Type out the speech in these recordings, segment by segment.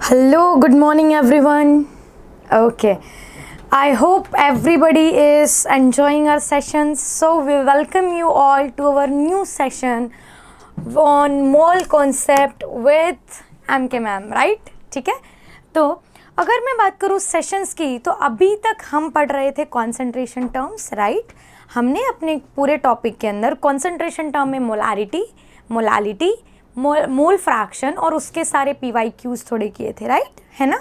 Hello, good morning everyone. Okay, I hope everybody is enjoying our sessions. So we welcome you all to our new session on mole concept with MK ma'am, right? ठीक है, तो अगर मैं बात करूँ sessions की, तो अभी तक हम पढ़ रहे थे कॉन्सेंट्रेशन टर्म्स, राइट? हमने अपने पूरे टॉपिक के अंदर कॉन्सेंट्रेशन टर्म में मोलारिटी, मोलालिटी, मोल फ्रैक्शन और उसके सारे PYQs थोड़े किए थे, राइट? है ना?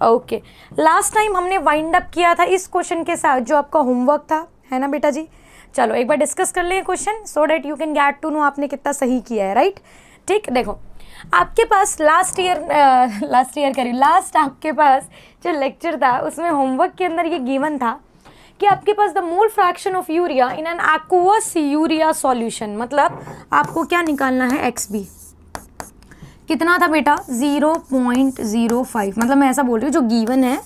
ओके, लास्ट टाइम हमने वाइंड अप किया था इस क्वेश्चन के साथ जो आपका होमवर्क था, है ना बेटा जी? चलो एक बार डिस्कस कर लें question, so that you can get to know आपने कितना सही किया है, राइट? ठीक, देखो आपके पास लास्ट आपके पास जो लेक्चर था उसमें होमवर्क के अंदर ये गिवन था कि आपके पास the mole fraction of urea in an aqueous urea solution, मतलब आपको क्या निकालना है, XB कितना था बेटा, 0.05, मतलब मैं ऐसा बोल रही हूँ जो गिवन है।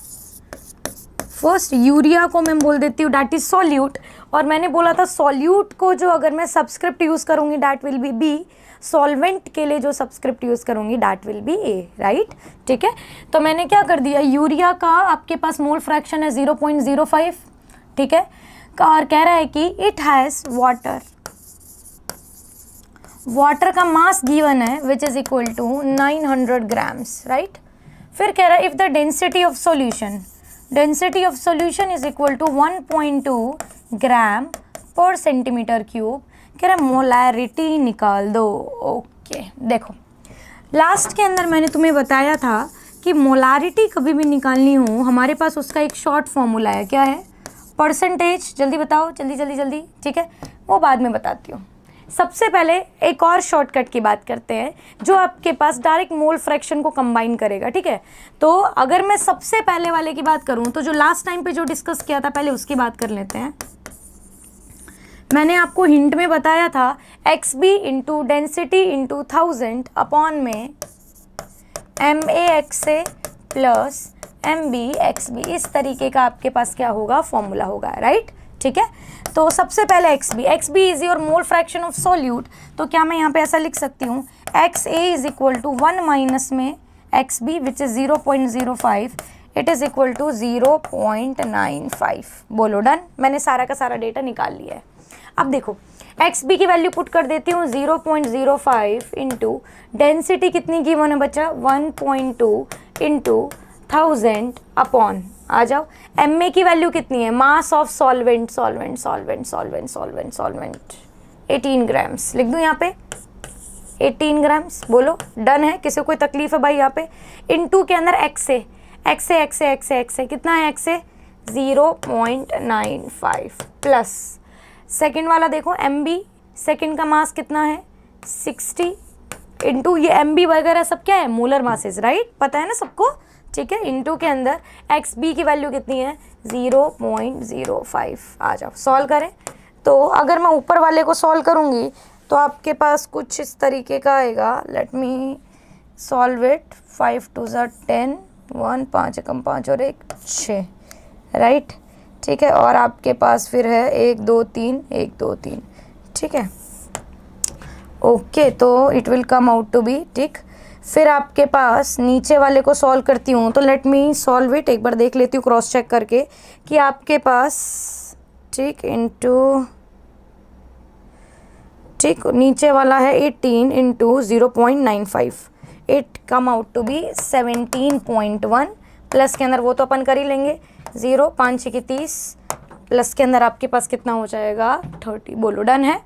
फर्स्ट यूरिया को मैं बोल देती हूँ डैट इज सॉल्यूट, और मैंने बोला था सॉल्यूट को जो अगर मैं सबस्क्रिप्ट यूज़ करूँगी that will be B, solvent के लिए जो सबस्क्रिप्ट यूज़ करूँगी that will be A, right? ठीक है, तो मैंने क्या कर दिया, यूरिया का आपके पास मोल फ्रैक्शन है 0.05, ठीक है, और कह रहा है कि इट हैज़ वाटर का मास गिवन है which is equal to 900 grams, right? फिर कह रहा है if the density of solution is equal to 1.2 gram per centimetre cube, कह रहा है मोलैरिटी निकाल दो। ओके, देखो लास्ट के अंदर मैंने तुम्हें बताया था कि मोलैरिटी कभी भी निकालनी हो हमारे पास उसका एक शॉर्ट फॉर्मूला है, क्या है? परसेंटेज। जल्दी बताओ, जल्दी, ठीक है, वो बाद में बताती हूँ। सबसे पहले एक और शॉर्टकट की बात करते हैं जो आपके पास डायरेक्ट मोल फ्रैक्शन को कंबाइन करेगा, ठीक है? तो अगर मैं सबसे पहले वाले की बात करूं तो जो लास्ट टाइम पे जो डिस्कस किया था पहले उसकी बात कर लेते हैं। मैंने आपको हिंट में बताया था XB into density into 1000 upon में MAXA प्लस MBXB, इस तरीके का आपके पास क्या होगा, फॉर्मूला होगा, राइट? ठीक है, तो सबसे पहले XB is your mole fraction of solute, तो क्या मैं यहाँ पे ऐसा लिख सकती हूँ XA is equal to 1 minus में XB which is 0.05, it is equal to 0.95। बोलो डन, मैंने सारा का सारा डेटा निकाल लिया है। अब देखो XB की वैल्यू पुट कर देती हूँ 0.05 इंटू डेंसिटी कितनी गिवन है बच्चा, 1.2 इंटू 1000 अपॉन, आ जाओ, MA की वैल्यू कितनी है, मास ऑफ सॉल्वेंट 18 ग्राम्स, लिख दूं यहाँ पे 18 ग्राम्स। बोलो डन है, किसी को कोई तकलीफ है भाई यहाँ पे? इनटू के अंदर XA कितना है, XA 0.95 प्लस सेकंड वाला देखो MB, सेकंड का मास कितना है 60 इंटू ये MB वगैरह सब क्या है, मोलर मासेस, राइट? पता है ना सबको, ठीक है? इनटू के अंदर XB की वैल्यू कितनी है 0.05। आ जाओ सॉल्व करें, तो अगर मैं ऊपर वाले को सॉल्व करूँगी तो आपके पास कुछ इस तरीके का आएगा। लेट मी सॉल्व इट, 5 2 10, 1 5 एकम 5 और 1 6, राइट? ठीक है, और आपके पास फिर है 1 2 3 1 2 3, ठीक है? ओके, तो it will come out to be, ठीक। फिर आपके पास नीचे वाले को सॉल्व करती हूँ, तो लेट मी सॉल्व इट, एक बार देख लेती हूँ क्रॉस चेक करके कि आपके पास, ठीक, इंटू, ठीक, नीचे वाला है 18 into 0.95, it come out to be 17.1, plus के अंदर वो तो अपन कर ही लेंगे, 0 5 6 30, प्लस के अंदर आपके पास कितना हो जाएगा 30। बोलो डन है?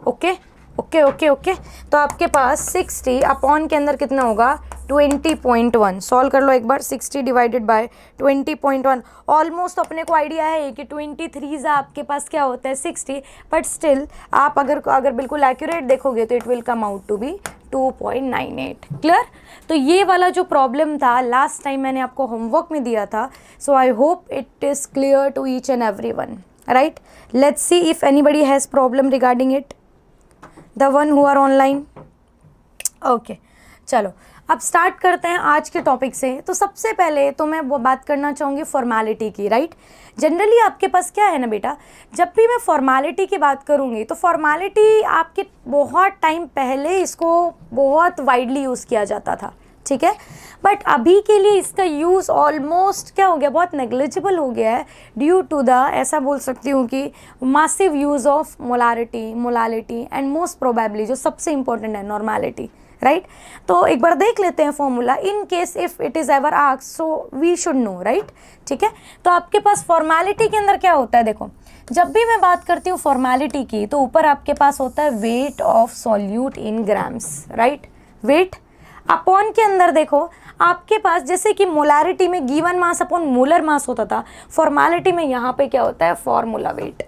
ओके, तो आपके पास 60 अपॉन के अंदर कितना होगा 20.1, सॉल्व कर लो एक बार, 60 डिवाइडेड बाय 20.1, ऑलमोस्ट अपने को आइडिया है कि 23 आपके पास क्या होता है 60, बट स्टिल आप अगर बिल्कुल एक्यूरेट देखोगे तो it will come out to be 2.98। Clear? तो ये वाला जो प्रॉब्लम था लास्ट टाइम मैंने आपको होमवर्क में दिया था, so I hope it is clear to each and every one, right? Let's see if anybody has problem regarding it, the one who are online. Okay, चलो अब स्टार्ट करते हैं आज के टॉपिक से। तो सबसे पहले तो मैं वो बात करना चाहूँगी फॉर्मेलिटी की, राइट? जनरली आपके पास क्या है ना बेटा, जब भी मैं फॉर्मेलिटी की बात करूँगी तो फॉर्मेलिटी आपके बहुत टाइम पहले इसको बहुत वाइडली यूज़ किया जाता था, ठीक है। बट अभी के लिए इसका यूज़ ऑलमोस्ट क्या हो गया, बहुत नेग्लिजिबल हो गया है ड्यू टू द, ऐसा बोल सकती हूँ कि massive use of molarity, molality and most probably जो सबसे इंपॉर्टेंट है नॉर्मेलिटी, राइट। तो एक बार देख लेते हैं formula, in case if it is ever asked so we should know, right, ठीक है। तो आपके पास फॉर्मेलिटी के अंदर क्या होता है, देखो जब भी मैं बात करती हूँ फॉर्मेलिटी की तो ऊपर आपके पास होता है weight of solute in grams, right, wait upon के अंदर देखो आपके पास जैसे कि मोलारिटी में given mass upon molar mass होता था, फॉर्मेलिटी में यहाँ पे क्या होता है फॉर्मूला वेट,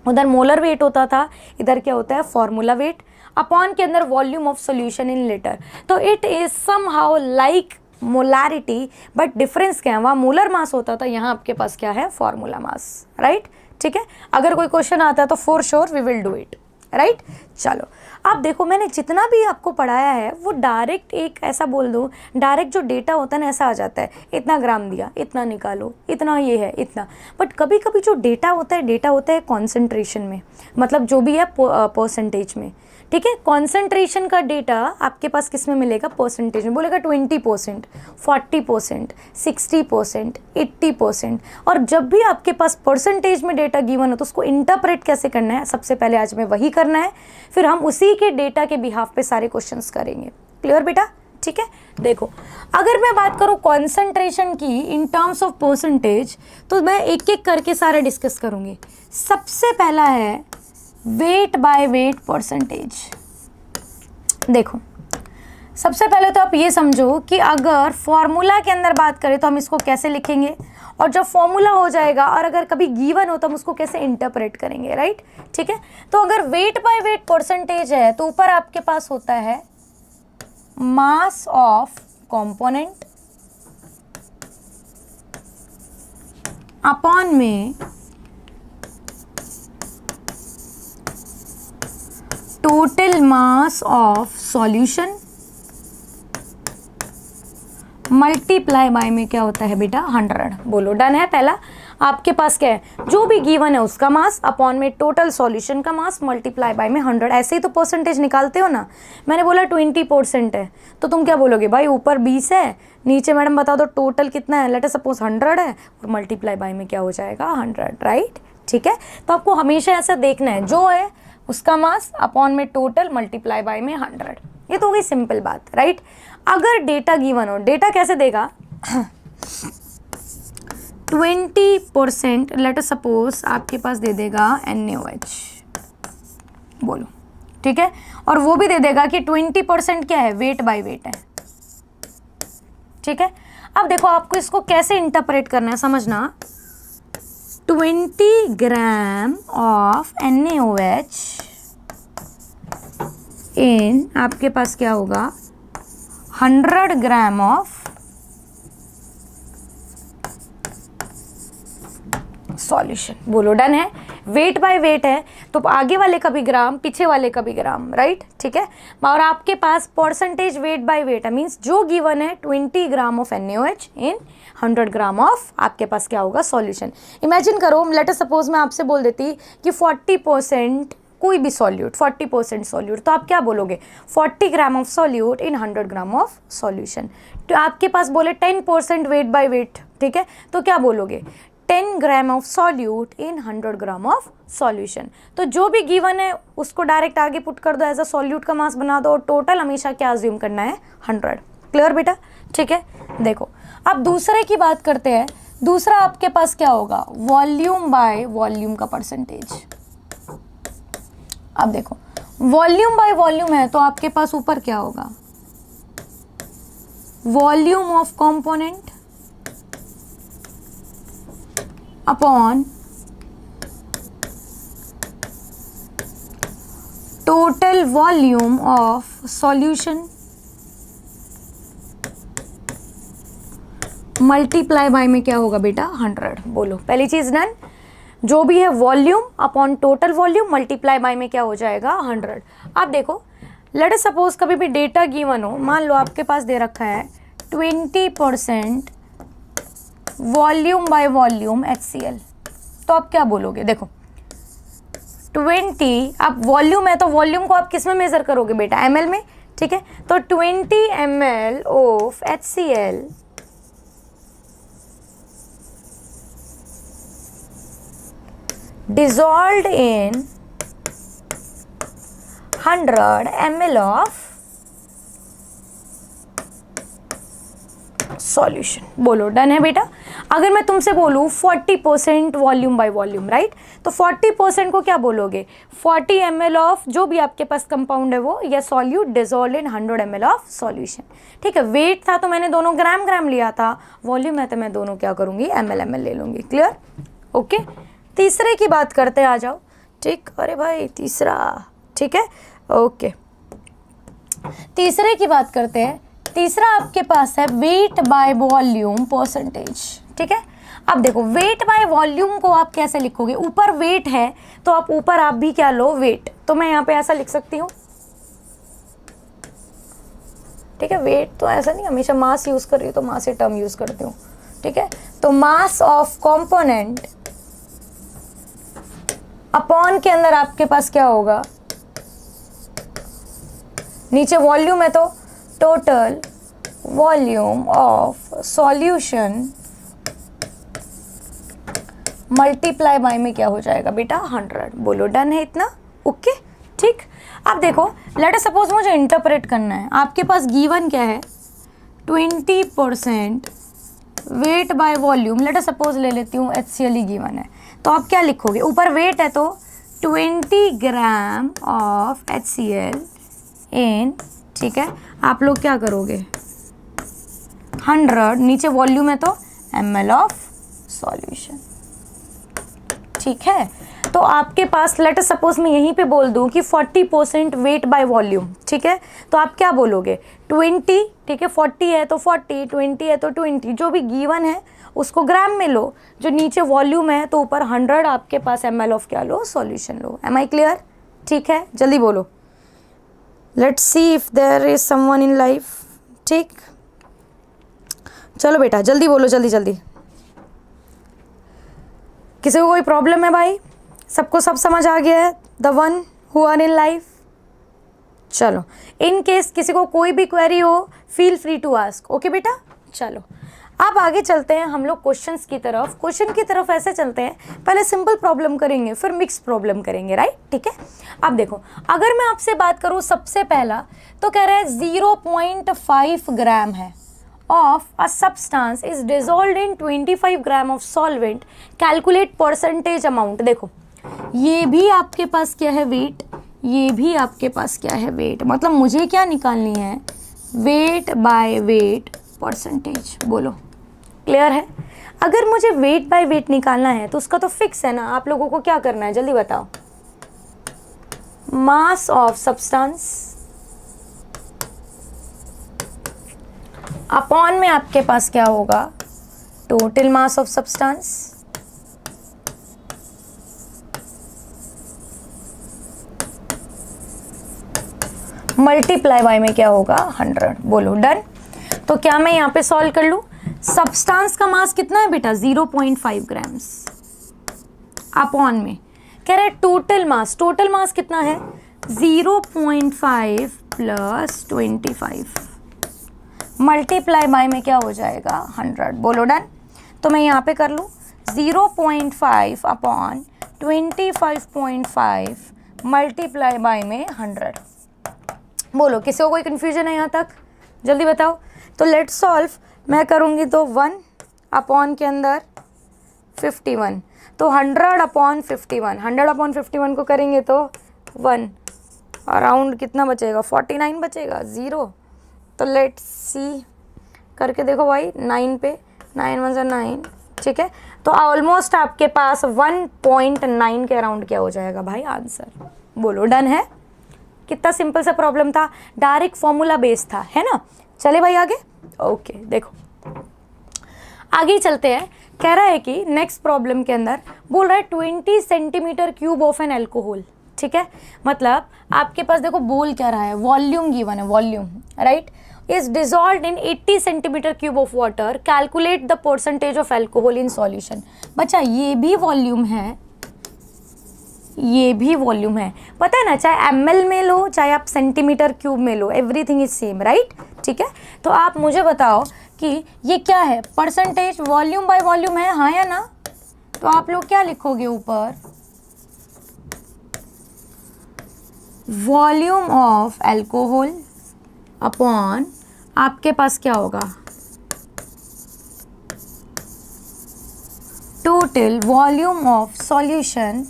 उधर मोलर वेट होता था, इधर क्या होता है फॉर्मूला वेट, अपॉन के अंदर volume of solution in litre. तो it is somehow like molarity, but difference क्या है, वहाँ मोलर मास होता था, यहाँ आपके पास क्या है फॉर्मूला मास, राइट, ठीक है। अगर कोई क्वेश्चन आता है तो for sure we will do it, right. चलो अब देखो मैंने जितना भी आपको पढ़ाया है वो डायरेक्ट एक ऐसा बोल दूँ, डायरेक्ट जो डेटा होता है ना ऐसा आ जाता है, इतना ग्राम दिया, इतना निकालो, इतना ये है, इतना। बट कभी कभी जो डेटा होता है कॉन्सेंट्रेशन में, मतलब जो भी है परसेंटेज में, ठीक है। कॉन्सेंट्रेशन का डेटा आपके पास किस में मिलेगा, परसेंटेज में, बोलेगा 20%, 40%, 60%, 80%। और जब भी आपके पास परसेंटेज में डेटा गिवन हो तो उसको इंटरप्रेट कैसे करना है, सबसे पहले आज में वही करना है, फिर हम उसी के डेटा के बिहाफ पे सारे क्वेश्चंस करेंगे। क्लियर बेटा, ठीक है। देखो अगर मैं बात करूँ कॉन्सेंट्रेशन की इन टर्म्स ऑफ परसेंटेज तो मैं एक एक करके सारे डिस्कस करूँगी। सबसे पहला है वेट बाय वेट परसेंटेज। देखो सबसे पहले तो आप ये समझो कि अगर फॉर्मूला के अंदर बात करें तो हम इसको कैसे लिखेंगे, और जब फॉर्मूला हो जाएगा और अगर कभी गिवन हो तो हम उसको कैसे इंटरप्रेट करेंगे, राइट, ठीक है। तो अगर वेट बाय वेट परसेंटेज है तो ऊपर आपके पास होता है मास ऑफ कंपोनेंट अपॉन में total mass of solution multiply by में क्या होता है बेटा 100। बोलो डन है। पहला आपके पास क्या है, जो भी गिवन है उसका मास अपॉन में टोटल सॉल्यूशन का मास मल्टीप्लाई बाय में 100। ऐसे ही तो परसेंटेज निकालते हो ना। मैंने बोला 20% है तो तुम क्या बोलोगे भाई, ऊपर 20 है, नीचे मैडम बता दो टोटल कितना है, लेट अस सपोज 100 है, और मल्टीप्लाई बाय में क्या हो जाएगा 100, राइट, ठीक है। तो आपको हमेशा ऐसा देखना है, जो है उसका मास अपॉन में टोटल मल्टीप्लाई बाय में 100। ये तो हो गई सिंपल बात, राइट। अगर डेटा गिवन हो, डेटा कैसे देगा 20% लेट अस सपोज आपके पास दे देगा NaOH, बोलो, ठीक है। और वो भी दे देगा कि 20% क्या है, वेट बाय वेट है, ठीक है। अब देखो आपको इसको कैसे इंटरप्रेट करना है समझना। 20 ग्राम ऑफ NaOH इन आपके पास क्या होगा 100 ग्राम ऑफ सॉल्यूशन। बोलो डन है। वेट बाय वेट है तो आगे वाले का भी ग्राम, पीछे वाले का भी ग्राम, राइट, ठीक है। और आपके पास परसेंटेज वेट बाय वेट है, मीन्स जो गिवन है 20 gram of NaOH in 100 gram of आपके पास क्या होगा सॉल्यूशन। इमेजिन करो लेट अस सपोज मैं आपसे बोल देती कि 40% कोई भी सॉल्यूट, 40% सॉल्यूट, तो आप क्या बोलोगे 40 gram of solute in 100 gram of solution. तो आपके पास बोले 10% वेट बाय वेट, ठीक है, तो क्या बोलोगे 10 gram of solute in 100 gram of solution. तो जो भी गिवन है उसको डायरेक्ट आगे पुट कर दो, एज अ सॉल्यूट का मास बना दो, और टोटल हमेशा क्या अज्यूम करना है 100। क्लियर बेटा, ठीक है। देखो अब दूसरे की बात करते हैं। दूसरा आपके पास क्या होगा, वॉल्यूम बाय वॉल्यूम का परसेंटेज। अब देखो वॉल्यूम बाय वॉल्यूम है तो आपके पास ऊपर क्या होगा, volume of component upon total volume of solution multiply by में क्या होगा बेटा 100। बोलो पहली चीज डन, जो भी है volume upon total volume multiply by में क्या हो जाएगा 100। अब देखो लेट अस सपोज कभी भी डेटा गिवन हो, मान लो आपके पास दे रखा है 20% वॉल्यूम बाय वॉल्यूम HCl, तो आप क्या बोलोगे, देखो 20 अब वॉल्यूम है तो वॉल्यूम को आप किस में मेजर करोगे बेटा, ml में, ठीक है, तो 20 ml of HCl dissolved in 100 ml of solution. बोलो डन है बेटा। अगर मैं तुमसे बोलूँ 40% वॉल्यूम बाय वॉल्यूम, राइट, तो 40% को क्या बोलोगे, 40 ml ऑफ जो भी आपके पास कंपाउंड है वो, या solute dissolve in 100 ml of solution. ठीक है, वेट था तो मैंने दोनों ग्राम ग्राम लिया था, वॉल्यूम है तो मैं दोनों क्या करूँगी, ml ले लूँगी। क्लियर? ओके, तीसरे की बात करते हैं, आ जाओ। ठीक, अरे भाई तीसरा, ठीक है, ओके, तीसरे की बात करते हैं। तीसरा आपके पास है वेट बाय वॉल्यूम परसेंटेज। ठीक है, अब देखो वेट बाय वॉल्यूम को आप कैसे लिखोगे, ऊपर वेट है तो आप ऊपर आप भी क्या लो, वेट, तो मैं यहाँ पे ऐसा लिख सकती हूँ। ठीक है, वेट तो ऐसा नहीं, हमेशा मास यूज कर रही हूँ तो मास से टर्म यूज करती हूँ। ठीक है, तो मास ऑफ कंपोनेंट अपॉन के अंदर आपके पास क्या होगा, नीचे वॉल्यूम है तो total volume of solution multiply by में क्या हो जाएगा बेटा, 100। बोलो डन है इतना? ओके, ठीक। अब देखो, लेट अस सपोज मुझे इंटरप्रेट करना है, आपके पास गिवन क्या है, 20% weight by volume, let us suppose ले लेती हूँ HCl ही गिवन है, तो आप क्या लिखोगे, ऊपर वेट है तो 20 ग्राम ऑफ HCl इन, ठीक है, आप लोग क्या करोगे 100, नीचे वॉल्यूम है तो ml ऑफ सॉल्यूशन। ठीक है, तो आपके पास लेट अस सपोज मैं यहीं पे बोल दूं कि 40% वेट बाय वॉल्यूम। ठीक है, तो आप क्या बोलोगे 20, ठीक है, 40 है तो 40, 20 है तो 20, जो भी गिवन है उसको ग्राम में लो, जो नीचे वॉल्यूम है तो ऊपर 100 आपके पास ml ऑफ क्या लो, सॉल्यूशन लो। Am I clear? ठीक है, जल्दी बोलो, let's see if there is someone in life. ठीक, चलो बेटा जल्दी बोलो, जल्दी जल्दी। किसी को कोई प्रॉब्लम है भाई? सबको सब समझ आ गया है? The one who are in life. चलो, इन केस किसी को कोई भी क्वेरी हो feel free to ask. Okay बेटा, चलो अब आगे चलते हैं हम लोग क्वेश्चंस की तरफ। क्वेश्चन की तरफ ऐसे चलते हैं, पहले सिंपल प्रॉब्लम करेंगे फिर मिक्स प्रॉब्लम करेंगे, राइट? ठीक है, अब देखो, अगर मैं आपसे बात करूं सबसे पहला, तो कह रहा है 0.5 ग्राम है of a substance is dissolved in 25 gram of solvent, calculate percentage amount। देखो, ये भी आपके पास क्या है, वेट, ये भी आपके पास क्या है, वेट, मतलब मुझे क्या निकालनी है, वेट बाय वेट परसेंटेज। बोलो क्लियर है? अगर मुझे वेट बाय वेट निकालना है तो उसका तो फिक्स है ना, आप लोगों को क्या करना है जल्दी बताओ, मास ऑफ सब्सटेंस अपॉन में आपके पास क्या होगा, total mass of substance multiply by में क्या होगा, 100। बोलो डन। तो क्या मैं यहाँ पे सॉल्व कर लूँ, सब्सटेंस का मास कितना है बेटा, 0.5 ग्राम्स अपॉन में कह रहे टोटल मास कितना है, 0.5 प्लस 25 मल्टीप्लाई बाय में क्या हो जाएगा, 100। बोलो डन। तो मैं यहाँ पे कर लूँ 0.5 अपॉन 25.5 मल्टीप्लाई बाय में 100। बोलो किसी को कोई कन्फ्यूजन है यहाँ तक, जल्दी बताओ। तो लेट्स सॉल्व, मैं करूँगी तो 1 अपॉन के अंदर 51, तो 100 अपॉन 51, 100 अपॉन 51 को करेंगे तो 1, अराउंड कितना बचेगा, 49 बचेगा, 0। तो लेट्स सी करके देखो भाई, 9 पे 9 1 से 9, ठीक है, तो ऑलमोस्ट आपके पास 1.9 के अराउंड क्या हो जाएगा भाई आंसर। बोलो डन है? कितना सिंपल सा प्रॉब्लम था, डायरेक्ट फॉर्मूला बेस्ड था, है ना? चले भाई आगे। ओके, देखो आगे चलते हैं। कह रहा है कि नेक्स्ट प्रॉब्लम के अंदर बोल रहा है 20 centimetre cube of N alcohol. ठीक है, मतलब आपके पास देखो बोल क्या रहा है, वॉल्यूम गिवन है, volume, right, is dissolved in 80 centimetre cube of water, calculate the percentage of alcohol in solution. बच्चा ये भी वॉल्यूम है, ये भी वॉल्यूम है, पता है ना, चाहे ml में लो चाहे आप सेंटीमीटर क्यूब में लो, एवरीथिंग इज सेम, राइट। ठीक है, तो आप मुझे बताओ कि ये क्या है, परसेंटेज वॉल्यूम बाय वॉल्यूम है, हाँ या ना। तो आप लोग क्या लिखोगे ऊपर, वॉल्यूम ऑफ एल्कोहल अपॉन आपके पास क्या होगा, total volume of solution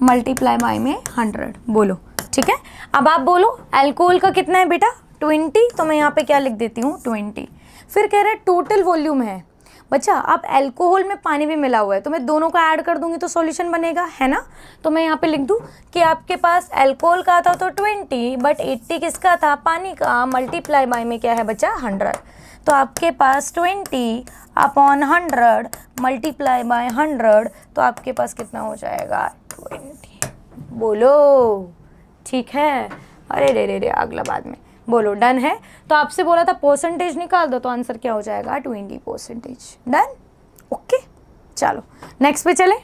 multiply by में 100। बोलो, ठीक है। अब आप बोलो अल्कोहल का कितना है बेटा 20, तो मैं यहाँ पे क्या लिख देती हूँ 20। फिर कह रहे हैं टोटल वॉल्यूम है, बच्चा अब अल्कोहल में पानी भी मिला हुआ है तो मैं दोनों को ऐड कर दूंगी तो सॉल्यूशन बनेगा, है ना। तो मैं यहाँ पे लिख दूँ कि आपके पास अल्कोहल का था तो 20, बट 80 किसका था, पानी का, मल्टीप्लाई बाय में क्या है बच्चा 100। तो आपके पास 20 अपॉन 100 मल्टीप्लाई बाय 100, तो आपके पास कितना हो जाएगा 20। बोलो, ठीक है। अरे रे रे अगला बाद में, बोलो डन है। तो आपसे बोला था परसेंटेज निकाल दो, तो आंसर क्या हो जाएगा 20%। Done, okay. चलो नेक्स्ट पे चले।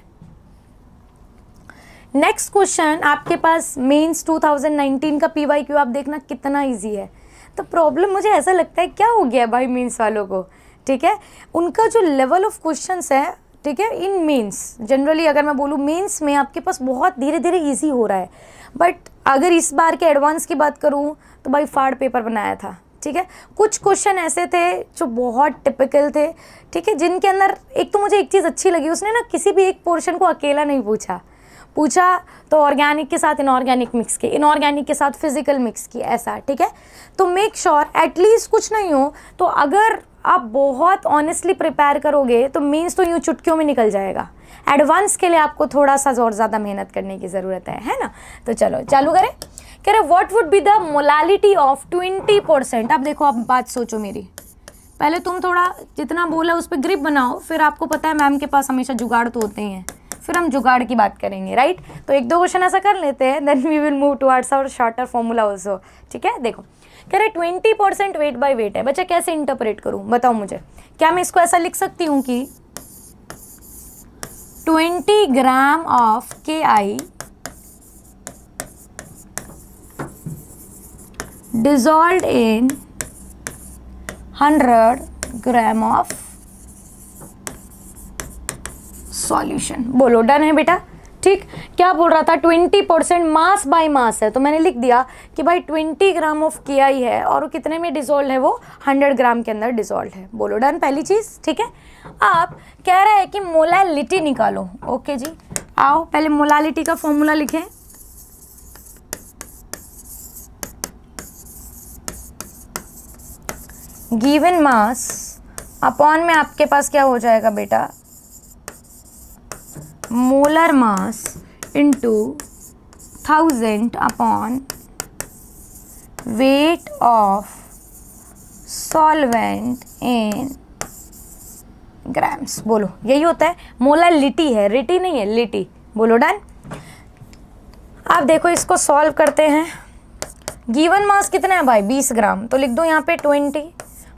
नेक्स्ट क्वेश्चन आपके पास मेंस 2019 का PYQ, आप देखना कितना इजी है। तो प्रॉब्लम मुझे ऐसा लगता है क्या हो गया भाई मेंस वालों को, ठीक है, उनका जो लेवल ऑफ क्वेश्चंस है, ठीक है, इन मेंस जनरली अगर मैं बोलूँ मेंस में आपके पास बहुत धीरे धीरे इजी हो रहा है, बट अगर इस बार के एडवांस की बात करूँ तो भाई फाड़ पेपर बनाया था, ठीक है। कुछ क्वेश्चन ऐसे थे जो बहुत टिपिकल थे, ठीक है, जिनके अंदर एक तो मुझे एक चीज़ अच्छी लगी, उसने ना किसी भी एक पोर्शन को अकेला नहीं पूछा तो ऑर्गेनिक के साथ इनऑर्गेनिक मिक्स की, इनऑर्गेनिक के साथ फिजिकल मिक्स की, ऐसा, ठीक है। तो मेक श्योर एटलीस्ट कुछ नहीं हो तो अगर आप बहुत ऑनेस्टली प्रिपेयर करोगे तो मीन्स तो यूँ चुटकियों में निकल जाएगा। एडवांस के लिए आपको थोड़ा सा और ज़्यादा मेहनत करने की ज़रूरत है ना। तो चलो चालू करें। कह रहे what would be the molality of 20%। अब देखो, अब बात सोचो मेरी, पहले तुम थोड़ा जितना बोला उस पर ग्रिप बनाओ, फिर आपको पता है मैम के पास हमेशा जुगाड़ तो होते हैं, फिर हम जुगाड़ की बात करेंगे, राइट। तो एक दो क्वेश्चन ऐसा कर लेते हैं, then we will move towards our shorter formula also, ठीक है। देखो कह रहे 20% वेट बाय वेट है, बच्चा कैसे इंटरप्रेट करूं बताओ मुझे। क्या मैं इसको ऐसा लिख सकती हूँ कि 20 gram of KI dissolved in 100 gram of solution. बोलो डन है बेटा, ठीक। क्या बोल रहा था 20% मास बाय मास है, तो मैंने लिख दिया कि भाई 20 ग्राम ऑफ KI है और वो कितने में डिसॉल्व है, वो 100 ग्राम के अंदर डिसॉल्व है। बोलो डन, पहली चीज़, ठीक है। आप कह रहे हैं कि मोलालिटी निकालो, ओके जी, आओ पहले मोलालिटी का फॉर्मूला लिखें। गिवन मास अपॉन में आपके पास क्या हो जाएगा बेटा, molar mass into 1000 upon weight of solvent in grams. बोलो यही होता है, मोलालिटी है, रिटी नहीं है, लिटी। बोलो डन। आप देखो इसको सॉल्व करते हैं। गिवन मास कितना है भाई 20 ग्राम, तो लिख दो यहाँ पे 20।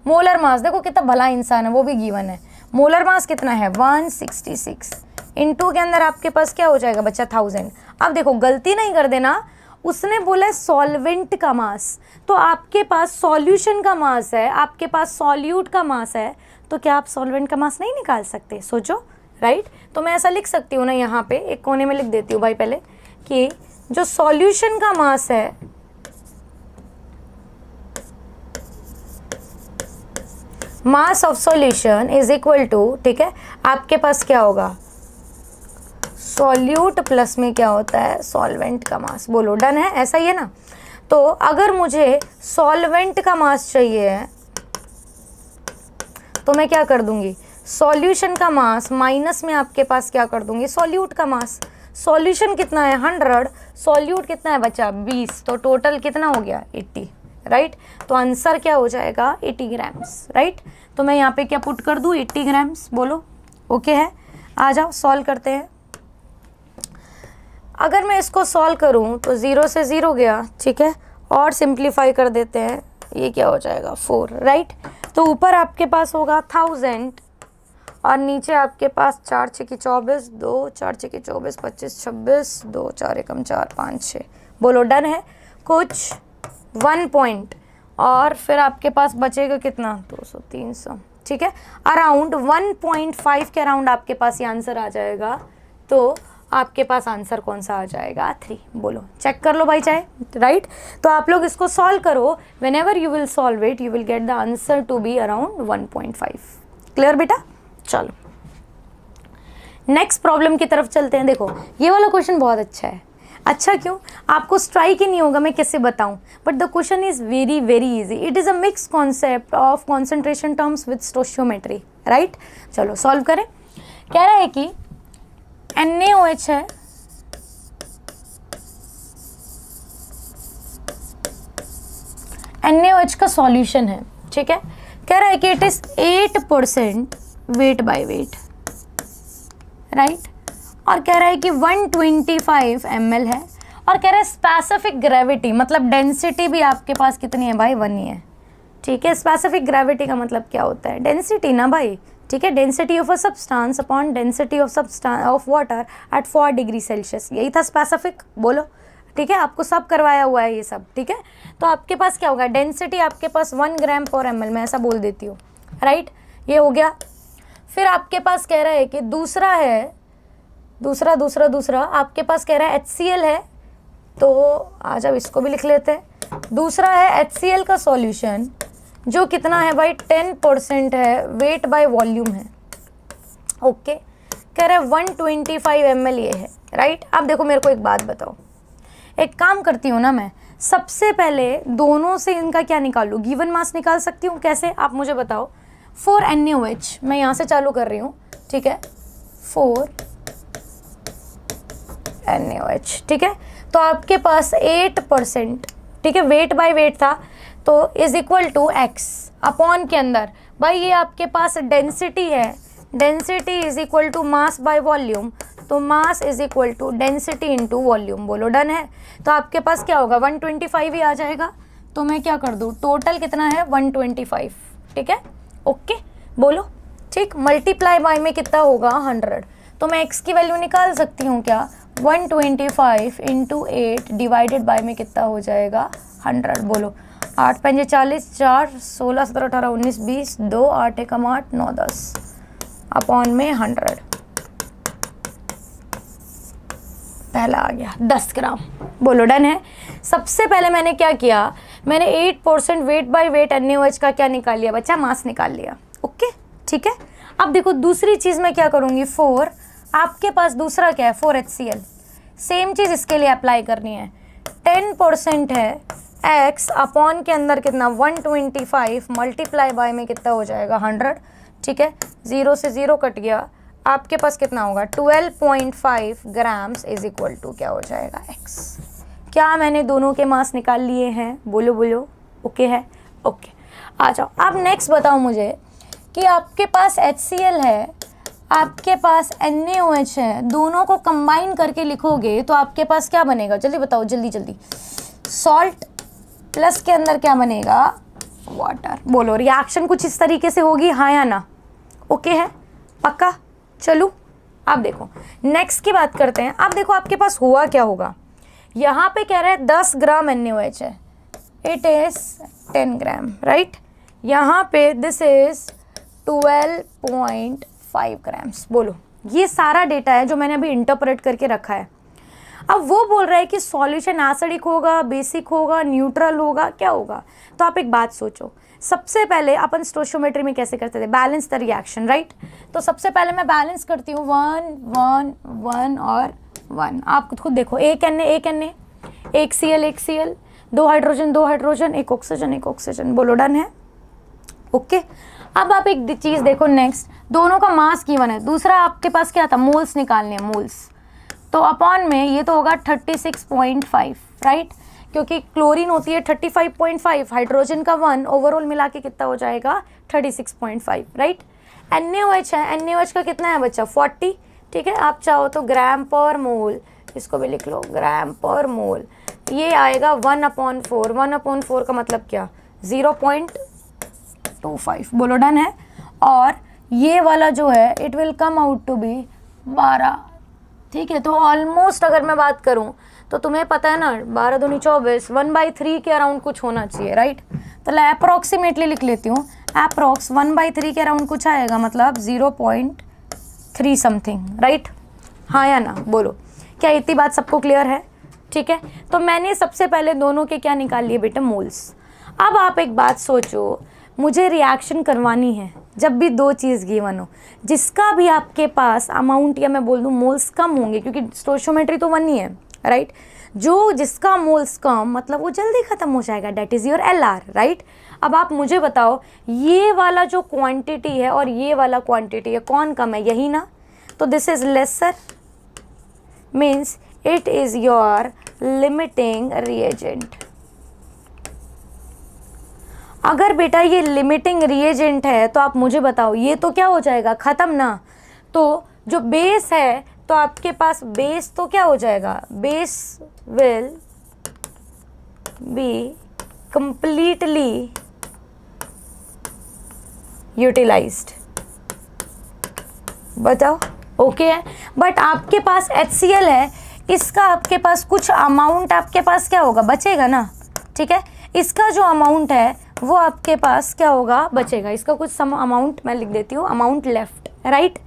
मोलर मास देखो कितना भला इंसान है, वो भी गिवन है। मोलर मास कितना है 166, इनटू के अंदर आपके पास क्या हो जाएगा बच्चा 1000। अब देखो गलती नहीं कर देना, उसने बोला है सॉल्वेंट का मास, तो आपके पास सॉल्यूशन का मास है, आपके पास सॉल्यूट का मास है, तो क्या आप सॉल्वेंट का मास नहीं निकाल सकते, सोचो, राइट। तो मैं ऐसा लिख सकती हूँ ना, यहाँ पे एक कोने में लिख देती हूँ भाई पहले कि जो सॉल्यूशन का मास है mass of solution is equal to, ठीक है, आपके पास क्या होगा सॉल्यूट प्लस में क्या होता है सॉल्वेंट का मास। बोलो डन है, ऐसा ही है ना। तो अगर मुझे सॉल्वेंट का मास चाहिए तो मैं क्या कर दूंगी, सॉल्यूशन का मास माइनस में आपके पास क्या कर दूंगी सॉल्यूट का मास। सॉल्यूशन कितना है 100, सॉल्यूट कितना है बच्चा 20, तो टोटल कितना हो गया 80, राइट। तो आंसर क्या हो जाएगा 80 ग्राम्स, राइट। तो मैं यहाँ पे क्या पुट कर दूँ 80 ग्राम्स। बोलो ओके है, आ जाओ सॉल्व करते हैं। अगर मैं इसको सॉल्व करूँ तो 0 से 0 गया, ठीक है, और सिंप्लीफाई कर देते हैं, ये क्या हो जाएगा 4, राइट। तो ऊपर आपके पास होगा 1000 और नीचे आपके पास 4 6 की 24, 2 4 6 की 24, 25 26, 2 4 एकम 4 5 6। बोलो डन है। कुछ 1 पॉइंट और फिर आपके पास बचेगा कितना, 200 300, ठीक है। अराउंड 1.5 के अराउंड आपके पास ये आंसर आ जाएगा। तो आपके पास आंसर कौन सा आ जाएगा, 3। बोलो चेक कर लो भाई चाहे, राइट। तो आप लोग इसको सॉल्व करो, whenever you will solve it you will get the answer to be around 1.5। Clear बेटा। चलो नेक्स्ट प्रॉब्लम की तरफ चलते हैं। देखो ये वाला क्वेश्चन बहुत अच्छा है। अच्छा क्यों, आपको स्ट्राइक ही नहीं होगा मैं कैसे बताऊं, but the question is very very easy. It is a mix concept of concentration terms with stoichiometry, right. चलो सॉल्व करें। कह रहा है कि NaOH है, NaOH का सॉल्यूशन है, ठीक है। कह रहा है कि it is 8% weight by weight, right. और कह रहा है कि 125 ml है, और कह रहा है स्पेसिफिक ग्रेविटी मतलब डेंसिटी भी आपके पास कितनी है भाई, 1 ही है, ठीक है। स्पेसिफिक ग्रेविटी का मतलब क्या होता है, डेंसिटी ना भाई, ठीक है। Density of a substance upon density of water at 4 degree Celsius, यही था स्पेसिफिक। बोलो ठीक है, आपको सब करवाया हुआ है ये सब, ठीक है। तो आपके पास क्या होगा, डेंसिटी आपके पास 1 ग्राम पर ml, मैं ऐसा बोल देती हूँ, राइट। ये हो गया। फिर आपके पास कह रहा है कि दूसरा आपके पास कह रहा है HCl है, तो आ जाओ इसको भी लिख लेते हैं। दूसरा है HCl का सॉल्यूशन जो कितना है भाई, 10% है, वेट बाय वॉल्यूम है, ओके। कह रहा है 125 ml ये है, राइट। अब देखो मेरे को एक बात बताओ, एक काम करती हूँ ना मैं, सबसे पहले दोनों से इनका क्या निकालूँ, गिवन मास निकाल सकती हूँ, कैसे आप मुझे बताओ। 4 NaOH मैं यहाँ से चालू कर रही हूँ, ठीक है, 4 NaOH, ठीक है। तो आपके पास 8%, ठीक है, वेट बाय वेट था, तो is equal to x upon के अंदर भाई ये आपके पास डेंसिटी है, density is equal to mass by volume, तो mass is equal to density into volume. बोलो डन है। तो आपके पास क्या होगा, 125 ही आ जाएगा। तो मैं क्या कर दूँ, टोटल कितना है 125, ठीक है, ओके। बोलो ठीक, मल्टीप्लाई बाय में कितना होगा 100, तो मैं x की वैल्यू निकाल सकती हूँ क्या, 125 इंटू 8 डिवाइडेड बाय में कितना हो जाएगा 100। बोलो 8 5 40, 4 16 17 18 19 20, 2 8 एकम 8 9 10 अपॉन में 100, पहला आ गया 10 ग्राम। बोलो डन है। सबसे पहले मैंने क्या किया, मैंने 8% वेट बाय वेट NaOH का क्या निकाल लिया बच्चा, मास निकाल लिया, ओके, ठीक है। अब देखो दूसरी चीज़ मैं क्या करूँगी, 4 आपके पास दूसरा क्या है 4 HCl, सेम चीज़ इसके लिए अप्लाई करनी है। 10% है x अपॉन के अंदर कितना 125 मल्टीप्लाई बाय में कितना हो जाएगा 100, ठीक है। 0 से 0 कट गया, आपके पास कितना होगा 12.5 ग्राम्स इज इक्वल टू क्या हो जाएगा x। क्या मैंने दोनों के मास निकाल लिए हैं, बोलो बोलो, ओके है, ओके। आ जाओ अब नेक्स्ट बताओ मुझे कि आपके पास HCl है, आपके पास NaOH है, दोनों को कंबाइन करके लिखोगे तो आपके पास क्या बनेगा, जल्दी बताओ, जल्दी जल्दी। सॉल्ट प्लस के अंदर क्या बनेगा, वाटर। बोलो रिएक्शन कुछ इस तरीके से होगी, हाँ या ना, ओके है, पक्का। चलो अब देखो नेक्स्ट की बात करते हैं। अब देखो आपके पास हुआ क्या होगा, यहाँ पे कह रहे हैं 10 ग्राम NaOH है, इट इज 10 ग्राम, राइट। यहाँ पे दिस इज 12.5 ग्राम्स। बोलो ये सारा डेटा है जो मैंने अभी इंटरप्रेट करके रखा है। अब वो बोल रहा है कि सॉल्यूशन एसिडिक होगा, बेसिक होगा, न्यूट्रल होगा, क्या होगा। तो आप एक बात सोचो, सबसे पहले अपन स्टोशियोमेट्री में कैसे करते थे, बैलेंस द रिएक्शन, राइट। तो सबसे पहले मैं बैलेंस करती हूँ 1 1 1 और 1। आप खुद देखो, एक Na, एक Cl, 2 हाइड्रोजन 2 हाइड्रोजन, एक ऑक्सीजन। बोलो डन है, ओके। अब आप एक चीज़ देखो नेक्स्ट, दोनों का मास गिवन है, दूसरा आपके पास क्या था, मोल्स निकालने हैं, मोल्स। तो अपॉन में ये तो होगा 36.5, राइट, क्योंकि क्लोरीन होती है 35.5, हाइड्रोजन का 1, ओवरऑल मिला के कितना हो जाएगा 36.5, राइट। NaOH है, NaOH का कितना है बच्चा 40, ठीक है। आप चाहो तो ग्राम पर मोल, इसको भी लिख लो ग्राम पर मोल, ये आएगा 1/4। 1/4 का मतलब क्या, 0.25। बोलो डन है। और ये वाला जो है it will come out to be 12, ठीक है। तो ऑलमोस्ट अगर मैं बात करूं तो तुम्हें पता है ना 12 दूनी 24, 1/3 के अराउंड कुछ होना चाहिए, राइट। तो मैं अप्रॉक्सीमेटली लिख लेती हूँ, अप्रॉक्स 1/3 के अराउंड कुछ आएगा, मतलब 0.3 समथिंग, राइट। हाँ या ना बोलो, क्या इतनी बात सबको क्लियर है? ठीक है। तो मैंने सबसे पहले दोनों के क्या निकाल लिए बेटा, मोल्स। अब आप एक बात सोचो, मुझे रिएक्शन करवानी है जब भी दो चीज़ गिवन हो, जिसका भी आपके पास अमाउंट या मैं बोल दूँ मोल्स कम होंगे, क्योंकि स्टोइचियोमेट्री तो 1 ही है, राइट। जो जिसका मोल्स कम मतलब वो जल्दी ख़त्म हो जाएगा, that is your LR, right. अब आप मुझे बताओ, ये वाला जो क्वांटिटी है और ये वाला क्वांटिटी है, कौन कम है? यही ना। तो this is laser, means it is your limiting reagent. अगर बेटा ये लिमिटिंग रिएजेंट है तो आप मुझे बताओ, ये तो क्या हो जाएगा, ख़त्म ना। तो जो बेस है तो आपके पास बेस तो क्या हो जाएगा, base will be completely utilised. बताओ ओके है। बट आपके पास HCl है, इसका आपके पास कुछ अमाउंट आपके पास क्या होगा, बचेगा ना, ठीक है। इसका जो अमाउंट है वो आपके पास क्या होगा, बचेगा। इसका कुछ सम अमाउंट मैं लिख देती हूँ, अमाउंट लेफ्ट, राइट।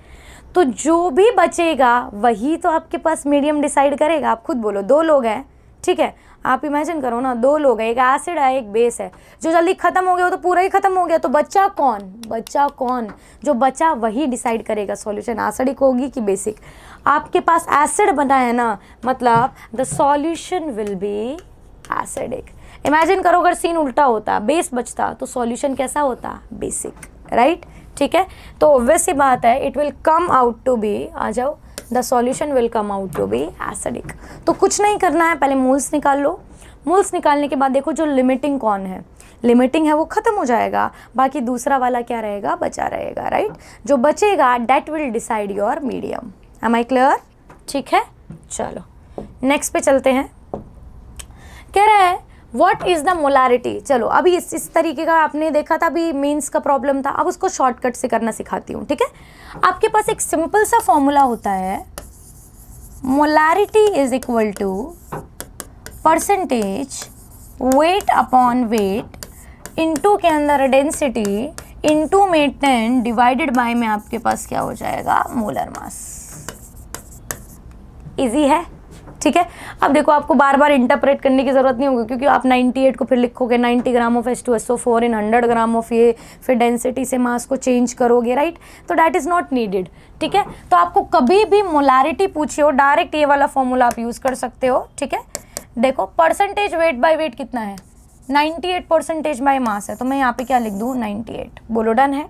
तो जो भी बचेगा वही तो आपके पास मीडियम डिसाइड करेगा। आप खुद बोलो, 2 लोग हैं, ठीक है। आप इमेजिन करो ना, 2 लोग हैं, एक एसिड है एक बेस है। जो जल्दी खत्म हो गया वो तो पूरा ही खत्म हो गया, तो बच्चा कौन, बच्चा कौन? जो बचा वही डिसाइड करेगा सॉल्यूशन एसिडिक होगी कि बेसिक। आपके पास एसिड बना है ना, मतलब the solution will be acidic. Imagine करो अगर सीन उल्टा होता, बेस बचता, तो सॉल्यूशन कैसा होता, बेसिक, राइट, ठीक है। तो ऑब्वियस सी बात है, it will come out to be, आ जाओ, the solution will come out to be acidic. तो कुछ नहीं करना है, पहले मोल्स निकाल लो। मोल्स निकालने के बाद देखो जो लिमिटिंग कौन है, लिमिटिंग है वो खत्म हो जाएगा, बाकी दूसरा वाला क्या रहेगा, बचा रहेगा, राइट। जो बचेगा that will decide your medium. Am I clear? ठीक है, चलो नेक्स्ट पे चलते हैं। कह रहा है व्हाट इज़ द मोलारिटी। चलो अभी इस तरीके का आपने देखा था, अभी मीन्स का प्रॉब्लम था, अब उसको शॉर्टकट से करना सिखाती हूँ, ठीक है। आपके पास एक सिंपल सा फॉर्मूला होता है, molarity is equal to percentage weight upon weight into के अंदर डेंसिटी इनटू में 10 डिवाइडेड बाय में आपके पास क्या हो जाएगा, मोलर मास। इजी है, ठीक है। अब देखो आपको बार बार इंटरप्रेट करने की जरूरत नहीं होगी, क्योंकि आप 98 को फिर लिखोगे 90 gram of H2SO4 in 100 gram of ये, फिर डेंसिटी से मास को चेंज करोगे, राइट। तो दैट इज नॉट नीडेड, ठीक है। तो आपको कभी भी मोलारिटी पूछी हो, डायरेक्ट ये वाला फॉर्मूला आप यूज कर सकते हो, ठीक है। देखो परसेंटेज वेट बाय वेट कितना है, 98% बाय मास है, तो मैं यहाँ पे क्या लिख दूँ, 98। बोलो डन है।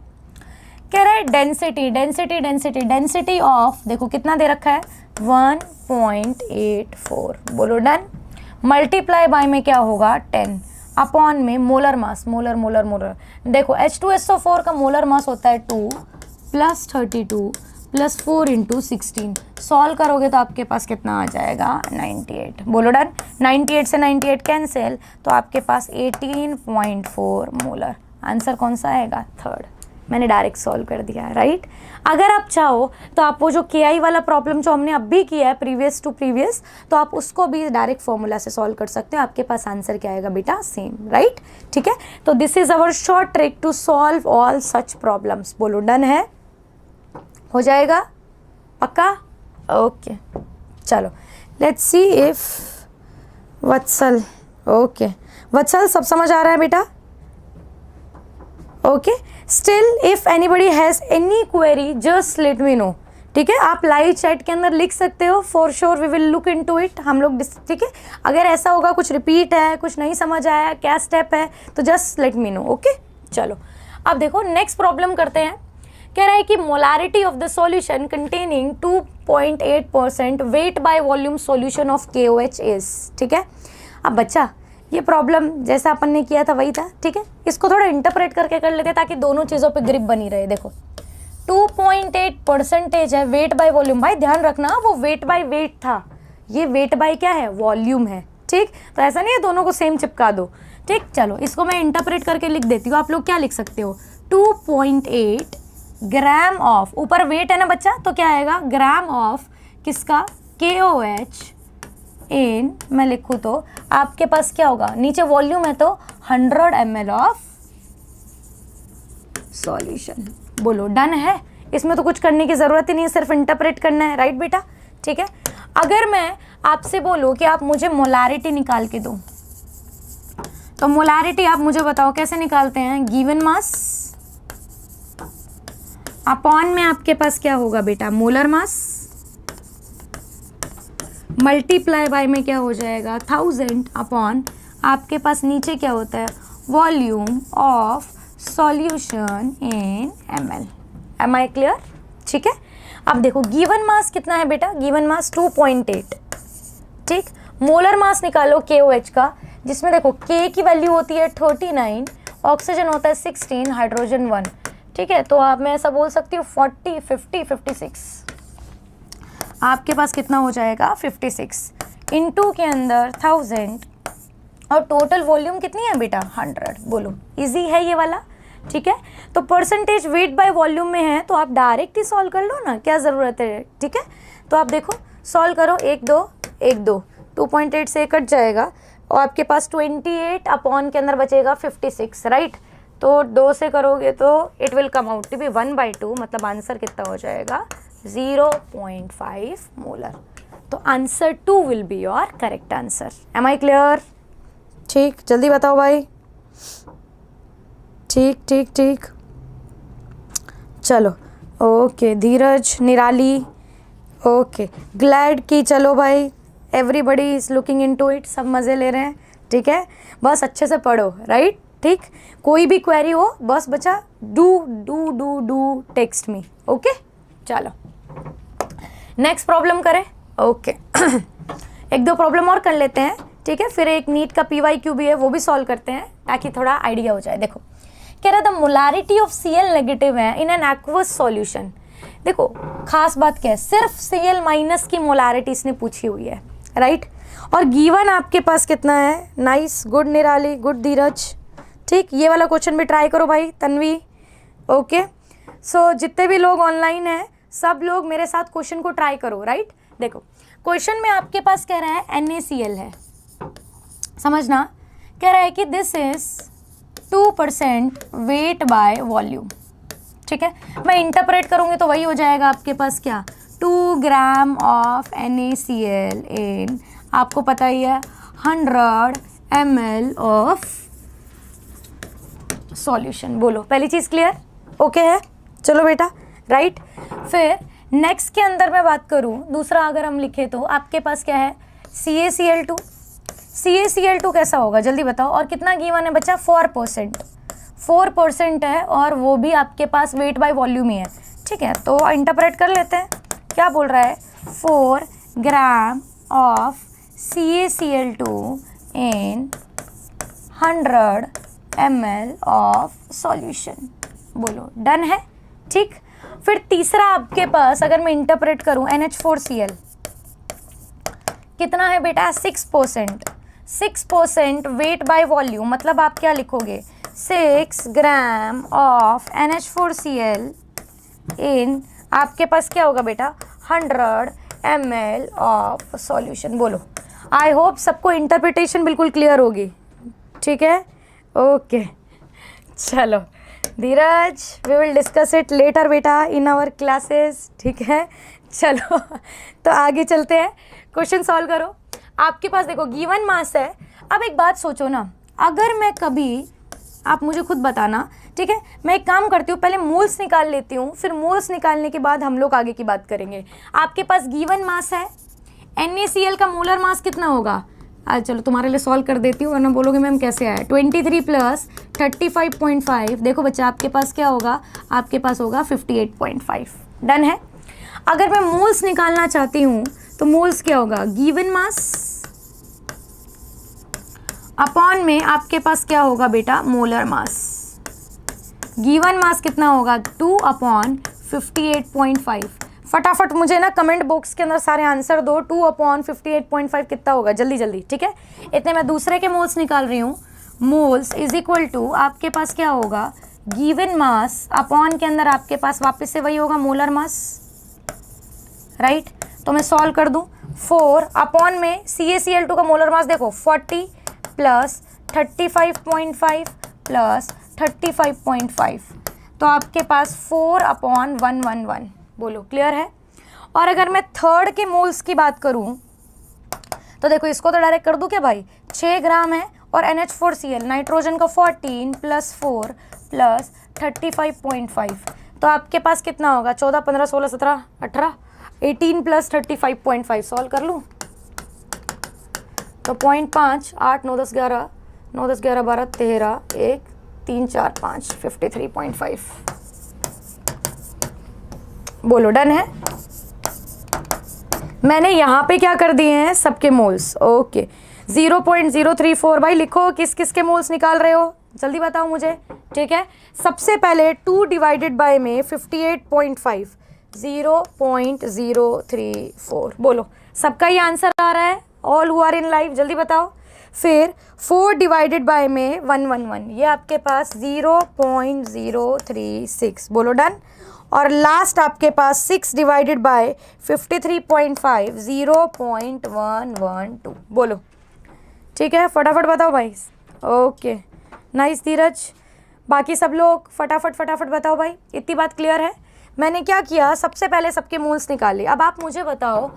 कह रहा है density, density density density of, देखो कितना दे रखा है, 1.84। बोलो डन। मल्टीप्लाई बाय में क्या होगा, 10 अपॉन में molar mass, molar molar molar. देखो H2SO4 का मोलर मास होता है 2 + 32 + 4 × 16। सॉल्व करोगे तो आपके पास कितना आ जाएगा, 98। बोलो डन। 98 से 98 कैंसिल, तो आपके पास 18.4 मोलर। आंसर कौन सा आएगा, 3rd। मैंने डायरेक्ट सॉल्व कर दिया है, राइट। अगर आप चाहो तो आप वो जो KI वाला प्रॉब्लम जो हमने अब भी किया है प्रीवियस टू प्रीवियस, तो आप उसको भी डायरेक्ट फॉर्मूला से सॉल्व कर सकते हो। आपके पास आंसर क्या आएगा बेटा, सेम, राइट, ठीक है। तो this is our short trick to solve all such problems. बोलो डन है, हो जाएगा पक्का, ओके। चलो let's see if Vatsal, okay Vatsal सब समझ आ रहा है बेटा, okay. Still if anybody has any query just let me know, ठीक है। आप लाइव चैट के अंदर लिख सकते हो, for sure we will look into it, हम लोग, ठीक है। अगर ऐसा होगा कुछ रिपीट है, कुछ नहीं समझ आया, क्या स्टेप है, तो just let me no, okay. चलो अब देखो नेक्स्ट प्रॉब्लम करते हैं। कह रहा है कि molarity of the solution containing 2.8% weight by volume solution of KOH is, ठीक है। अब बच्चा ये प्रॉब्लम जैसा अपन ने किया था वही था, ठीक है। इसको थोड़ा इंटरप्रेट करके कर लेते हैं ताकि दोनों चीज़ों पे ग्रिप बनी रहे। देखो 2.8% है वेट बाय वॉल्यूम, भाई ध्यान रखना वो वेट बाय वेट था, ये वेट बाय क्या है, वॉल्यूम है, ठीक। तो ऐसा नहीं है दोनों को सेम चिपका दो, ठीक। चलो इसको मैं इंटरप्रेट करके लिख देती हूँ। आप लोग क्या लिख सकते हो, 2.8 ग्राम ऑफ, ऊपर वेट है ना बच्चा, तो क्या आएगा ग्राम ऑफ किसका, KOH इन, मैं लिखूँ तो आपके पास क्या होगा, नीचे वॉल्यूम है तो 100 ml ऑफ सॉल्यूशन। बोलो डन है, इसमें तो कुछ करने की ज़रूरत ही नहीं है, सिर्फ इंटरप्रेट करना है, राइट बेटा, ठीक है। अगर मैं आपसे बोलूँ कि आप मुझे मोलारिटी निकाल के दो, तो मोलारिटी आप मुझे बताओ कैसे निकालते हैं, गिवन मास अपॉन में आपके पास क्या होगा बेटा, मोलर मास, मल्टीप्लाई बाय में क्या हो जाएगा 1000 अपॉन आपके पास नीचे क्या होता है, volume of solution in ml। Am I clear, ठीक है। अब देखो गिवन मास कितना है बेटा, गिवन मास 2.8, ठीक। मोलर मास निकालो KOH का, जिसमें देखो K की वैल्यू होती है 39, ऑक्सीजन होता है 16, हाइड्रोजन 1, ठीक है। तो आप मैं ऐसा बोल सकती हूँ 40, 50, 56, आपके पास कितना हो जाएगा 56 इनटू के अंदर 1000 और टोटल वॉल्यूम कितनी है बेटा 100। बोलो इजी है ये वाला, ठीक है। तो परसेंटेज वेट बाय वॉल्यूम में है तो आप डायरेक्ट ही सॉल्व कर लो ना, क्या ज़रूरत है, ठीक है। तो आप देखो सॉल्व करो, 1 2 1 2, 2.8 से कट जाएगा और आपके पास 28 अपॉन के अंदर बचेगा 56, राइट। तो 2 से करोगे तो it will come out to be 1/2, मतलब आंसर कितना हो जाएगा 0.5 मोलर। तो answer 2 will be your correct answer. Am I clear, ठीक, जल्दी बताओ भाई, ठीक ठीक ठीक, चलो ओके। धीरज निराली, ओके, ग्लैड की, चलो भाई everybody is looking into it, सब मज़े ले रहे हैं, ठीक है। बस अच्छे से पढ़ो, राइट, ठीक। कोई भी क्वेरी हो बस बच्चा डू टेक्स्ट मी, ओके। चलो नेक्स्ट प्रॉब्लम करें, ओके। एक दो प्रॉब्लम और कर लेते हैं, ठीक है, फिर एक नीट का PYQ भी है वो भी सॉल्व करते हैं ताकि थोड़ा आइडिया हो जाए। देखो कह रहा था मोलारिटी ऑफ Cl नेगेटिव है इन एन एक्वस सॉल्यूशन। देखो खास बात क्या है, सिर्फ Cl माइनस की मोलारिटी इसने पूछी हुई है, राइट। और गिवन आपके पास कितना है, नाइस, गुड निराली, गुड धीरज, ठीक। ये वाला क्वेश्चन भी ट्राई करो भाई तन्वी, ओके। सो जितने भी लोग ऑनलाइन हैं सब लोग मेरे साथ क्वेश्चन को ट्राई करो, राइट। देखो क्वेश्चन में आपके पास कह रहा है NaCl है, समझना, कह रहा है कि this is 2% weight by volume, ठीक है। मैं इंटरप्रेट करूँगी तो वही हो जाएगा आपके पास क्या, 2 ग्राम ऑफ NaCl इन, आपको पता ही है 100 ml ऑफ सॉल्यूशन। बोलो पहली चीज़ क्लियर, ओके है, चलो बेटा, राइट। फिर नेक्स्ट के अंदर मैं बात करूँ, दूसरा अगर हम लिखें तो आपके पास क्या है CaCl2। CaCl2 कैसा होगा जल्दी बताओ, और कितना गिवन है बच्चा 4% है, और वो भी आपके पास वेट बाय वॉल्यूम ही है, ठीक है। तो इंटरप्रेट कर लेते हैं, क्या बोल रहा है 4 gram of CaCl2 in 100 ml of solution. बोलो डन है, ठीक। फिर तीसरा आपके पास अगर मैं इंटरप्रेट करूं NH4Cl कितना है बेटा 6% वेट बाय वॉल्यूम, मतलब आप क्या लिखोगे 6 ग्राम ऑफ NH4Cl इन, आपके पास क्या होगा बेटा 100 ml ऑफ सॉल्यूशन। बोलो आई होप सबको इंटरप्रिटेशन बिल्कुल क्लियर होगी, ठीक है, ओके। चलो Dheeraj, we will discuss it later बेटा इन आवर क्लासेस, ठीक है। चलो तो आगे चलते हैं, क्वेश्चन सॉल्व करो। आपके पास देखो गिवन मास है। अब एक बात सोचो ना, अगर मैं कभी, आप मुझे खुद बताना, ठीक है, मैं एक काम करती हूँ, पहले मोल्स निकाल लेती हूँ, फिर मोल्स निकालने के बाद हम लोग आगे की बात करेंगे। आपके पास गिवन मास है, NaCl का मोलर मास कितना होगा, आज चलो तुम्हारे लिए सॉल्व कर देती हूँ वरना बोलोगे मैम कैसे आया, 23 + 35.5, देखो बच्चा आपके पास क्या होगा, आपके पास होगा 58.5, डन है। अगर मैं मोल्स निकालना चाहती हूँ तो मोल्स क्या होगा, गिवन मास अपॉन में आपके पास क्या होगा बेटा मोलर मास। गिवन मास कितना होगा 2/58.5। फटाफट मुझे ना कमेंट बॉक्स के अंदर सारे आंसर दो, 2/58.5 कितना होगा, जल्दी जल्दी, ठीक है। इतने मैं दूसरे के मोल्स निकाल रही हूँ। मोल्स इज इक्वल टू आपके पास क्या होगा, गिवन मास अपॉन के अंदर आपके पास वापस से वही होगा मोलर मास, राइट। तो मैं सॉल्व कर दूं, 4 अपॉन में CaCl2 का मोलर मास देखो 40 प्लस 35.5 प्लस 35.5, तो आपके पास 4/111। बोलो क्लियर है। और अगर मैं थर्ड के मोल्स की बात करूं तो देखो इसको तो डायरेक्ट कर दूं क्या भाई, 6 ग्राम है और NH4Cl नाइट्रोजन का 14 प्लस 4 प्लस 35.5, तो आपके पास कितना होगा 14, 15, 16, 17, 18, 18 प्लस 35.5। सॉल्व कर लूँ तो 0.5, 8, 9, 10, 11, 9, 10, 11, 12, 13, 1, 3, 4, 5, 53.5। बोलो डन है। मैंने यहाँ पे क्या कर दिए हैं सबके मोल्स, ओके। 0.034 भाई लिखो, किस किस के मोल्स निकाल रहे हो जल्दी बताओ मुझे, ठीक है। सबसे पहले 2 डिवाइडेड बाय में 58.5, 0.034। बोलो सबका ही आंसर आ रहा है, all who are in live जल्दी बताओ। फिर 4 डिवाइडेड बाय में 111, ये आपके पास 0.036। बोलो डन। और लास्ट आपके पास 6 डिवाइडेड बाय 53.5, 0.112। बोलो ठीक है, फटाफट बताओ भाई। ओके नाइस धीरज, बाकी सब लोग फटाफट फटाफट बताओ भाई। इतनी बात क्लियर है। मैंने क्या किया, सबसे पहले सबके मोल्स निकाले। अब आप मुझे बताओ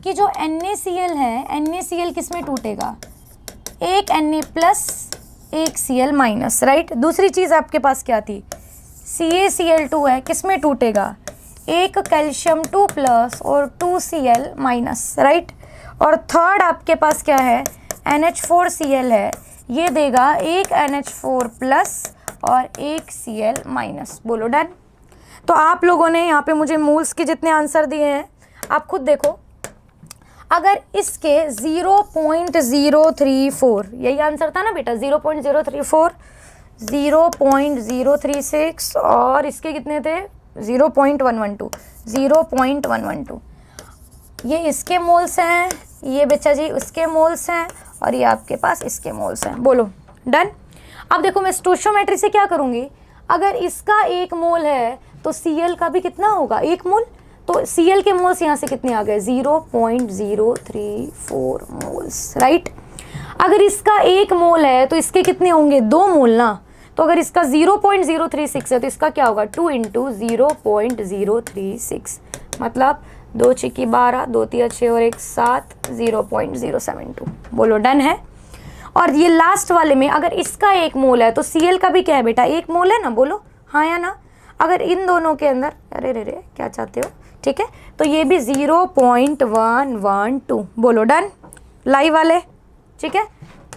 कि जो NaCl है, NaCl किस में टूटेगा, एक Na प्लस एक Cl माइनस, राइट। दूसरी चीज़ आपके पास क्या थी, CaCl2 है, किस में टूटेगा, एक कैल्शियम 2 प्लस और 2 Cl माइनस, राइट। और थर्ड आपके पास क्या है, NH4Cl है, ये देगा एक NH4 प्लस और एक Cl माइनस। बोलो डन। तो आप लोगों ने यहाँ पे मुझे मोल्स के जितने आंसर दिए हैं आप खुद देखो। अगर इसके 0.034, यही आंसर था ना बेटा, 0.034, 0.036 और इसके कितने थे 0.112, 0.112। ये इसके मोल्स हैं, ये बच्चा जी उसके मोल्स हैं और ये आपके पास इसके मोल्स हैं। बोलो डन। अब देखो मैं स्टोइचियोमेट्री से क्या करूँगी, अगर इसका 1 मोल है तो Cl का भी कितना होगा 1 मोल, तो Cl के मोल्स यहाँ से कितने आ गए 0.034 मोल्स, राइट। अगर इसका 1 मोल है तो इसके कितने होंगे 2 मोल ना, तो अगर इसका 0.036 है तो इसका क्या होगा 2 × 0.036, मतलब 2 × 12, 2 × 6 और 1 7, 0.072। बोलो डन है। और ये लास्ट वाले में अगर इसका 1 मोल है तो Cl का भी क्या है बेटा 1 मोल है ना, बोलो हाँ या ना। अगर इन दोनों के अंदर, अरे रे रे क्या चाहते हो, ठीक है, तो ये भी 0.112। बोलो डन लाइव वाले, ठीक है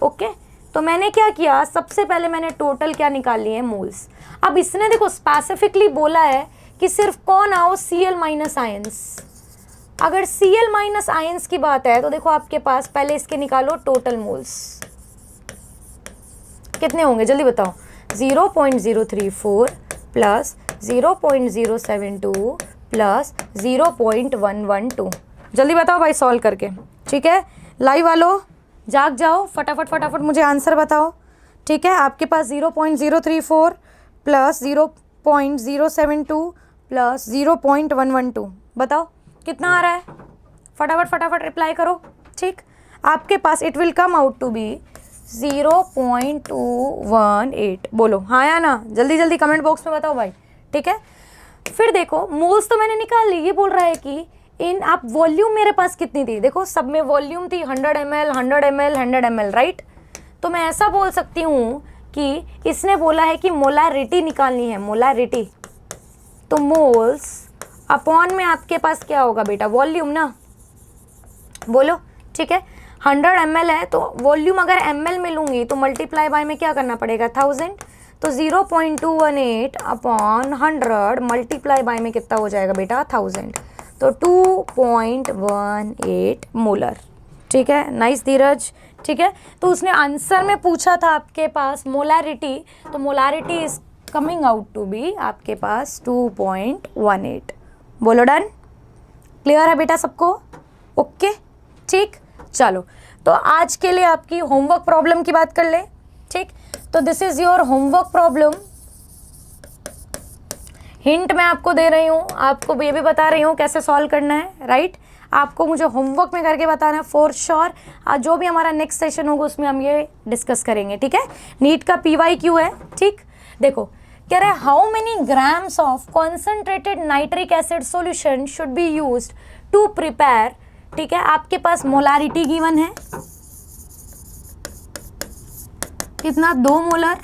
ओके। तो मैंने क्या किया, सबसे पहले मैंने टोटल क्या निकाल लिए हैं मोल्स। अब इसने देखो स्पेसिफिकली बोला है कि सिर्फ कौन आओ Cl माइनस आयंस। अगर Cl माइनस आयंस की बात है तो देखो आपके पास पहले इसके निकालो टोटल मोल्स कितने होंगे जल्दी बताओ, 0.034 प्लस 0.072 प्लस 0.112। जल्दी बताओ भाई सॉल्व करके, ठीक है। लाइव वालों जाग जाओ, फटाफट फटाफट मुझे आंसर बताओ, ठीक है। आपके पास 0.034 प्लस 0.072 प्लस 0.112, बताओ कितना आ रहा है, फटाफट फटाफट रिप्लाई करो, ठीक। आपके पास it will come out to be 0.218। बोलो हाँ या ना, जल्दी जल्दी कमेंट बॉक्स में बताओ भाई, ठीक है। फिर देखो मोल्स तो मैंने निकाल ली, ये बोल रहा है कि इन आप वॉल्यूम मेरे पास कितनी थी, देखो सब में वॉल्यूम थी 100 ml 100 ml 100 ml, राइट। तो मैं ऐसा बोल सकती हूँ कि इसने बोला है कि मोलैरिटी निकालनी है, मोलैरिटी। तो मोल्स अपॉन में आपके पास क्या होगा बेटा वॉल्यूम ना, बोलो ठीक है। 100 ml है तो वॉल्यूम अगर ml में लूँगी तो मल्टीप्लाई बाय में क्या करना पड़ेगा 1000, तो 0.218 अपॉन 100 मल्टीप्लाई बाय में कितना हो जाएगा बेटा 1000, तो 2.18 मोलर, ठीक है। नाइस धीरज, ठीक है। तो उसने आंसर में पूछा था आपके पास मोलैरिटी, तो molarity is coming out to be आपके पास 2.18। बोलो डन, क्लियर है बेटा सबको, ओके ठीक। चलो तो आज के लिए आपकी होमवर्क प्रॉब्लम की बात कर ले, ठीक। तो this is your homework problem hint मैं आपको दे रही हूँ, आपको ये भी बता रही हूँ कैसे सॉल्व करना है, राइट। आपको मुझे होमवर्क में करके बताना है फॉर श्योर। जो भी हमारा नेक्स्ट सेशन होगा उसमें हम ये डिस्कस करेंगे, ठीक है। नीट का PYQ है, ठीक। देखो कह रहा है how many grams of concentrated nitric acid solution should be used to prepare, ठीक है। आपके पास मोलारिटी गिवन है कितना, 2 मोलर।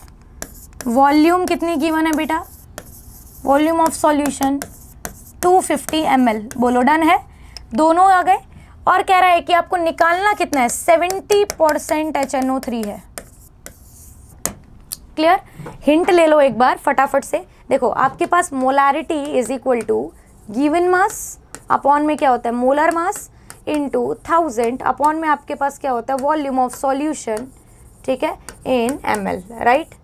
वॉल्यूम कितनी गिवन है बेटा, वॉल्यूम ऑफ सॉल्यूशन 250 ml। बोलो डन है, दोनों आ गए। और कह रहा है कि आपको निकालना कितना है, 70% HNO3 है। क्लियर। हिंट ले लो एक बार फटाफट से। देखो आपके पास molarity is equal to given mass upon में क्या होता है, मोलर मास इनटू 1000 अपॉन में आपके पास क्या होता है, वॉल्यूम ऑफ सॉल्यूशन, ठीक है, इन ml, राइट।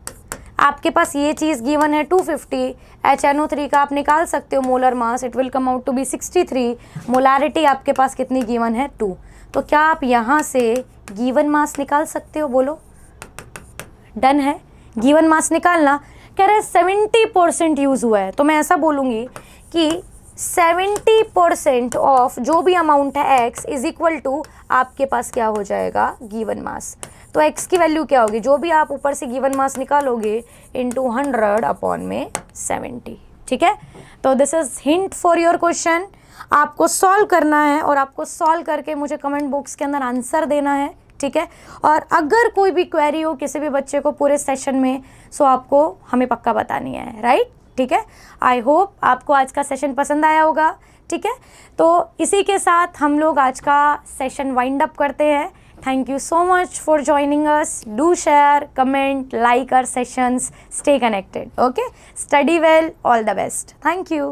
आपके पास ये चीज़ गिवन है 250, HNO3 का आप निकाल सकते हो molar mass, it will come out to be 63। Molarity आपके पास कितनी गिवन है, 2। तो क्या आप यहाँ से गिवन मास निकाल सकते हो, बोलो डन है। गिवन मास निकालना, कह रहे 70% यूज़ हुआ है, तो मैं ऐसा बोलूँगी कि 70% ऑफ जो भी अमाउंट है x इज इक्वल टू आपके पास क्या हो जाएगा, गिवन मास। तो x की वैल्यू क्या होगी, जो भी आप ऊपर से गिवन मास निकालोगे इनटू 100 अपॉन में 70, ठीक है। तो this is hint for your question. आपको सॉल्व करना है और आपको सॉल्व करके मुझे कमेंट बॉक्स के अंदर आंसर देना है, ठीक है। और अगर कोई भी क्वेरी हो किसी भी बच्चे को पूरे सेशन में, सो आपको हमें पक्का बतानी है, राइट, ठीक है। आई होप आपको आज का सेशन पसंद आया होगा, ठीक है। तो इसी के साथ हम लोग आज का सेशन वाइंड अप करते हैं। Thank you so much for joining us. Do share, comment, like our sessions. Stay connected. Okay? Study well. All the best. Thank you.